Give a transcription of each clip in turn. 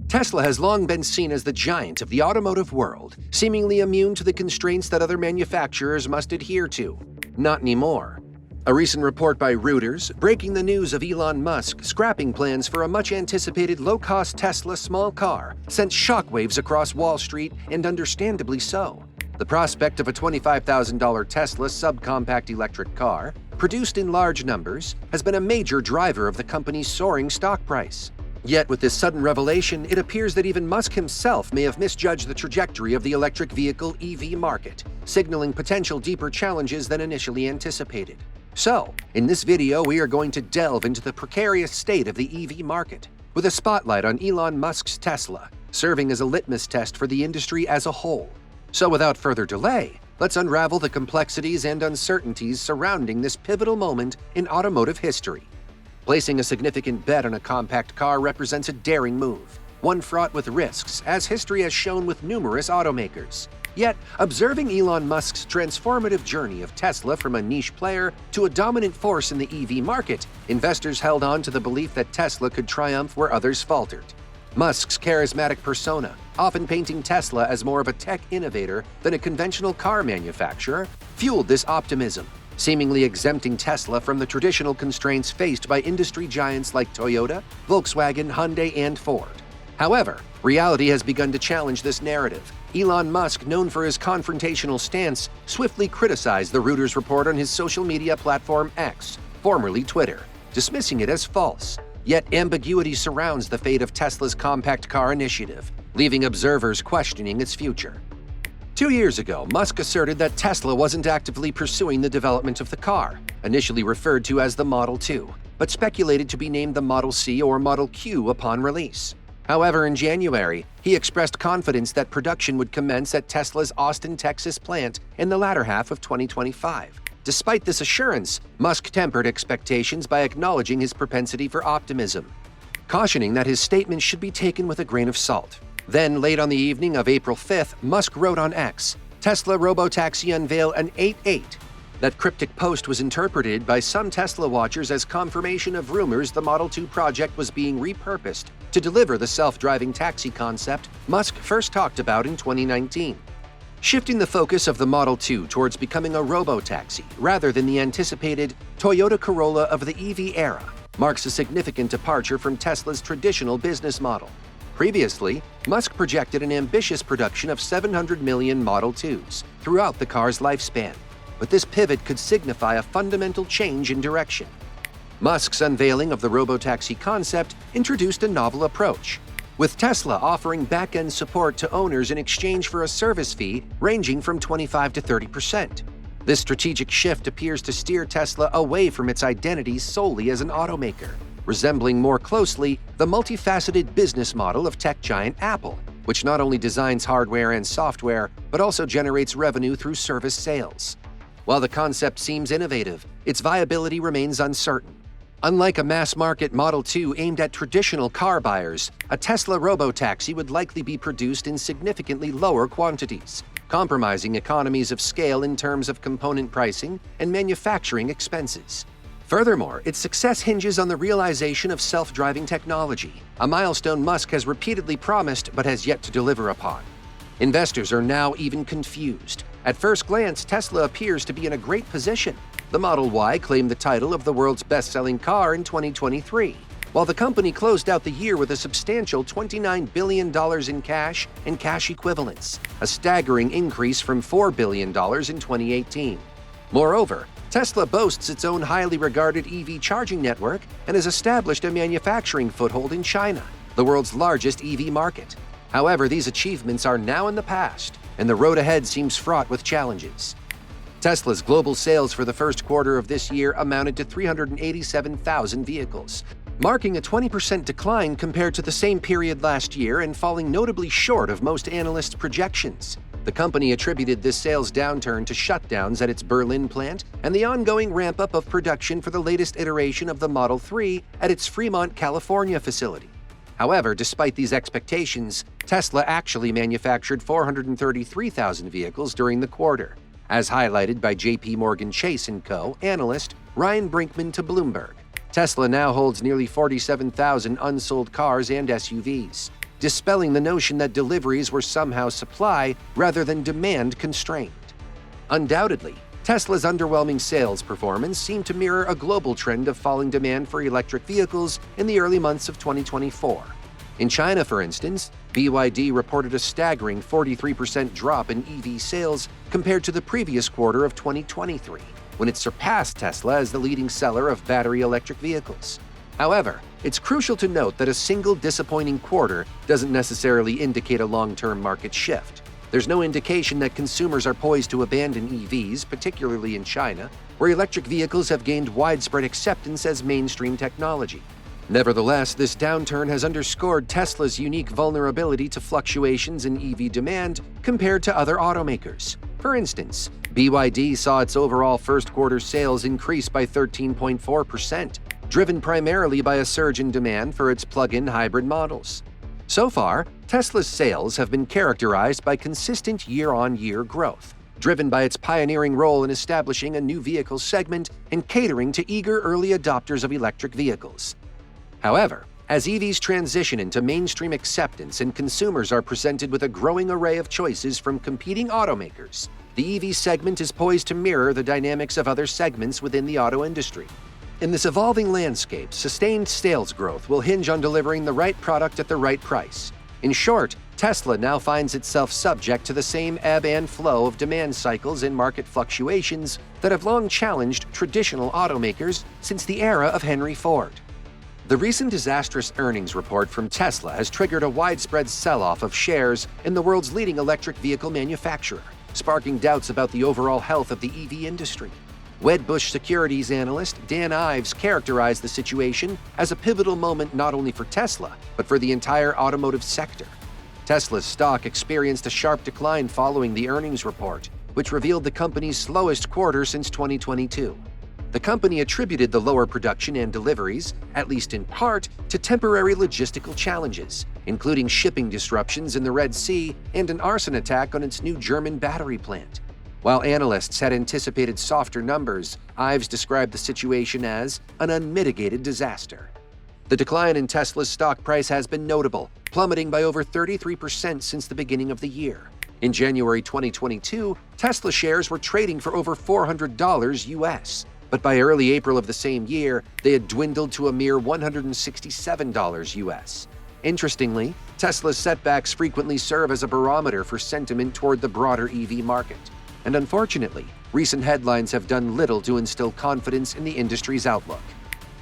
Tesla has long been seen as the giant of the automotive world, seemingly immune to the constraints that other manufacturers must adhere to. Not anymore. A recent report by Reuters, breaking the news of Elon Musk scrapping plans for a much-anticipated low-cost Tesla small car, sent shockwaves across Wall Street, and understandably so. The prospect of a $25,000 Tesla subcompact electric car, produced in large numbers, has been a major driver of the company's soaring stock price. Yet with this sudden revelation, it appears that even Musk himself may have misjudged the trajectory of the electric vehicle EV market, signaling potential deeper challenges than initially anticipated. So, in this video, we are going to delve into the precarious state of the EV market, with a spotlight on Elon Musk's Tesla, serving as a litmus test for the industry as a whole. So without further delay, let's unravel the complexities and uncertainties surrounding this pivotal moment in automotive history. Placing a significant bet on a compact car represents a daring move, one fraught with risks, as history has shown with numerous automakers. Yet, observing Elon Musk's transformative journey of Tesla from a niche player to a dominant force in the EV market, investors held on to the belief that Tesla could triumph where others faltered. Musk's charismatic persona, often painting Tesla as more of a tech innovator than a conventional car manufacturer, fueled this optimism, seemingly exempting Tesla from the traditional constraints faced by industry giants like Toyota, Volkswagen, Hyundai, and Ford. However, reality has begun to challenge this narrative. Elon Musk, known for his confrontational stance, swiftly criticized the Reuters report on his social media platform X, formerly Twitter, dismissing it as false. Yet ambiguity surrounds the fate of Tesla's compact car initiative, leaving observers questioning its future. 2 years ago, Musk asserted that Tesla wasn't actively pursuing the development of the car, initially referred to as the Model 2, but speculated to be named the Model C or Model Q upon release. However, in January, he expressed confidence that production would commence at Tesla's Austin, Texas plant in the latter half of 2025. Despite this assurance, Musk tempered expectations by acknowledging his propensity for optimism, cautioning that his statements should be taken with a grain of salt. Then, late on the evening of April 5th, Musk wrote on X, "Tesla Robotaxi unveil an 8.8." That cryptic post was interpreted by some Tesla watchers as confirmation of rumors the Model 2 project was being repurposed to deliver the self-driving taxi concept Musk first talked about in 2019. Shifting the focus of the Model 2 towards becoming a robotaxi rather than the anticipated Toyota Corolla of the EV era marks a significant departure from Tesla's traditional business model. Previously, Musk projected an ambitious production of 700 million Model 2s throughout the car's lifespan, but this pivot could signify a fundamental change in direction. Musk's unveiling of the robotaxi concept introduced a novel approach, with Tesla offering back-end support to owners in exchange for a service fee ranging from 25 to 30%. This strategic shift appears to steer Tesla away from its identity solely as an automaker, resembling more closely the multifaceted business model of tech giant Apple, which not only designs hardware and software, but also generates revenue through service sales. While the concept seems innovative, its viability remains uncertain. Unlike a mass-market Model 2 aimed at traditional car buyers, a Tesla robotaxi would likely be produced in significantly lower quantities, compromising economies of scale in terms of component pricing and manufacturing expenses. Furthermore, its success hinges on the realization of self-driving technology, a milestone Musk has repeatedly promised but has yet to deliver upon. Investors are now even confused. At first glance, Tesla appears to be in a great position. The Model Y claimed the title of the world's best-selling car in 2023, while the company closed out the year with a substantial $29 billion in cash and cash equivalents, a staggering increase from $4 billion in 2018. Moreover, Tesla boasts its own highly regarded EV charging network and has established a manufacturing foothold in China, the world's largest EV market. However, these achievements are now in the past, and the road ahead seems fraught with challenges. Tesla's global sales for the first quarter of this year amounted to 387,000 vehicles, marking a 20% decline compared to the same period last year and falling notably short of most analysts' projections. The company attributed this sales downturn to shutdowns at its Berlin plant and the ongoing ramp-up of production for the latest iteration of the Model 3 at its Fremont, California facility. However, despite these expectations, Tesla actually manufactured 433,000 vehicles during the quarter, as highlighted by J.P. Morgan Chase & Co. analyst Ryan Brinkman to Bloomberg. Tesla now holds nearly 47,000 unsold cars and SUVs. dispelling the notion that deliveries were somehow supply rather than demand constrained. Undoubtedly, Tesla's underwhelming sales performance seemed to mirror a global trend of falling demand for electric vehicles in the early months of 2024. In China, for instance, BYD reported a staggering 43% drop in EV sales compared to the previous quarter of 2023, when it surpassed Tesla as the leading seller of battery electric vehicles. However, it's crucial to note that a single disappointing quarter doesn't necessarily indicate a long-term market shift. There's no indication that consumers are poised to abandon EVs, particularly in China, where electric vehicles have gained widespread acceptance as mainstream technology. Nevertheless, this downturn has underscored Tesla's unique vulnerability to fluctuations in EV demand compared to other automakers. For instance, BYD saw its overall first-quarter sales increase by 13.4%, driven primarily by a surge in demand for its plug-in hybrid models. So far, Tesla's sales have been characterized by consistent year-on-year growth, driven by its pioneering role in establishing a new vehicle segment and catering to eager early adopters of electric vehicles. However, as EVs transition into mainstream acceptance and consumers are presented with a growing array of choices from competing automakers, the EV segment is poised to mirror the dynamics of other segments within the auto industry. In this evolving landscape, sustained sales growth will hinge on delivering the right product at the right price. In short, Tesla now finds itself subject to the same ebb and flow of demand cycles and market fluctuations that have long challenged traditional automakers since the era of Henry Ford. The recent disastrous earnings report from Tesla has triggered a widespread sell-off of shares in the world's leading electric vehicle manufacturer, sparking doubts about the overall health of the EV industry. Wedbush securities analyst Dan Ives characterized the situation as a pivotal moment not only for Tesla, but for the entire automotive sector. Tesla's stock experienced a sharp decline following the earnings report, which revealed the company's slowest quarter since 2022. The company attributed the lower production and deliveries, at least in part, to temporary logistical challenges, including shipping disruptions in the Red Sea and an arson attack on its new German battery plant. While analysts had anticipated softer numbers, Ives described the situation as an unmitigated disaster. The decline in Tesla's stock price has been notable, plummeting by over 33% since the beginning of the year. In January 2022, Tesla shares were trading for over $400 US, but by early April of the same year, they had dwindled to a mere $167 US. Interestingly, Tesla's setbacks frequently serve as a barometer for sentiment toward the broader EV market. And unfortunately, recent headlines have done little to instill confidence in the industry's outlook.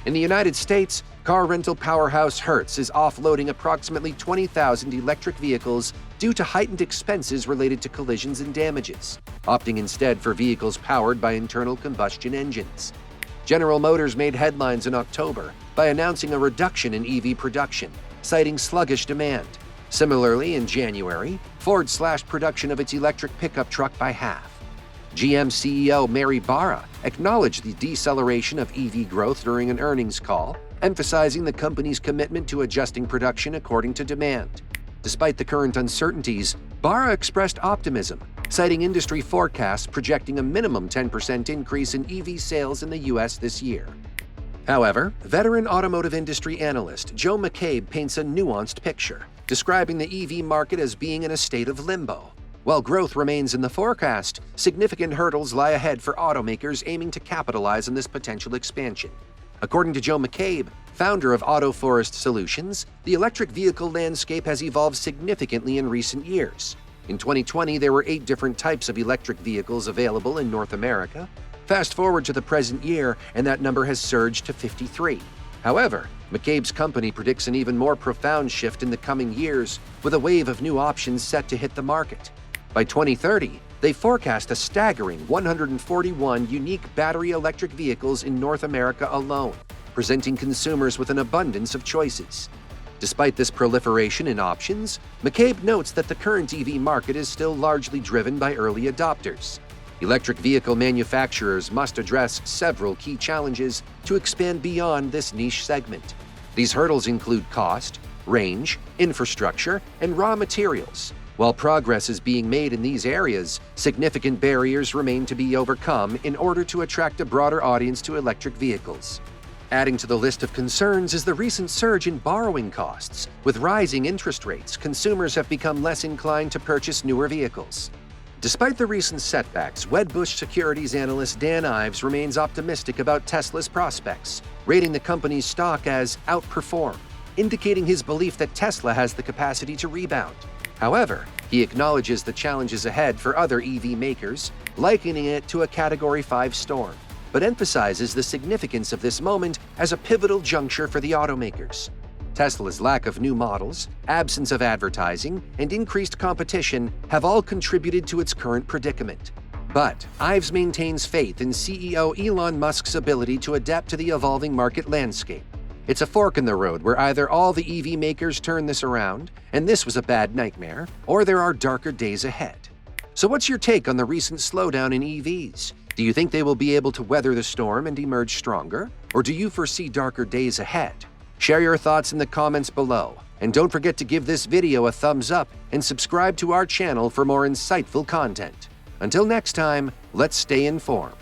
In the United States, car rental powerhouse Hertz is offloading approximately 20,000 electric vehicles due to heightened expenses related to collisions and damages, opting instead for vehicles powered by internal combustion engines. General Motors made headlines in October by announcing a reduction in EV production, citing sluggish demand. Similarly, in January, Ford slashed production of its electric pickup truck by half. GM CEO Mary Barra acknowledged the deceleration of EV growth during an earnings call, emphasizing the company's commitment to adjusting production according to demand. Despite the current uncertainties, Barra expressed optimism, citing industry forecasts projecting a minimum 10% increase in EV sales in the U.S. this year. However, veteran automotive industry analyst Joe McCabe paints a nuanced picture, describing the EV market as being in a state of limbo. While growth remains in the forecast, significant hurdles lie ahead for automakers aiming to capitalize on this potential expansion. According to Joe McCabe, founder of Auto Forest Solutions, the electric vehicle landscape has evolved significantly in recent years. In 2020, there were 8 different types of electric vehicles available in North America. Fast forward to the present year, and that number has surged to 53. However, McCabe's company predicts an even more profound shift in the coming years, with a wave of new options set to hit the market. By 2030, they forecast a staggering 141 unique battery electric vehicles in North America alone, presenting consumers with an abundance of choices. Despite this proliferation in options, McCabe notes that the current EV market is still largely driven by early adopters. Electric vehicle manufacturers must address several key challenges to expand beyond this niche segment. These hurdles include cost, range, infrastructure, and raw materials. While progress is being made in these areas, significant barriers remain to be overcome in order to attract a broader audience to electric vehicles. Adding to the list of concerns is the recent surge in borrowing costs. With rising interest rates, consumers have become less inclined to purchase newer vehicles. Despite the recent setbacks, Wedbush Securities analyst Dan Ives remains optimistic about Tesla's prospects, rating the company's stock as outperform, indicating his belief that Tesla has the capacity to rebound. However, he acknowledges the challenges ahead for other EV makers, likening it to a Category 5 storm, but emphasizes the significance of this moment as a pivotal juncture for the automakers. Tesla's lack of new models, absence of advertising, and increased competition have all contributed to its current predicament. But Ives maintains faith in CEO Elon Musk's ability to adapt to the evolving market landscape. It's a fork in the road where either all the EV makers turn this around, and this was a bad nightmare, or there are darker days ahead. So what's your take on the recent slowdown in EVs? Do you think they will be able to weather the storm and emerge stronger? Or do you foresee darker days ahead? Share your thoughts in the comments below, and don't forget to give this video a thumbs up and subscribe to our channel for more insightful content. Until next time, let's stay informed.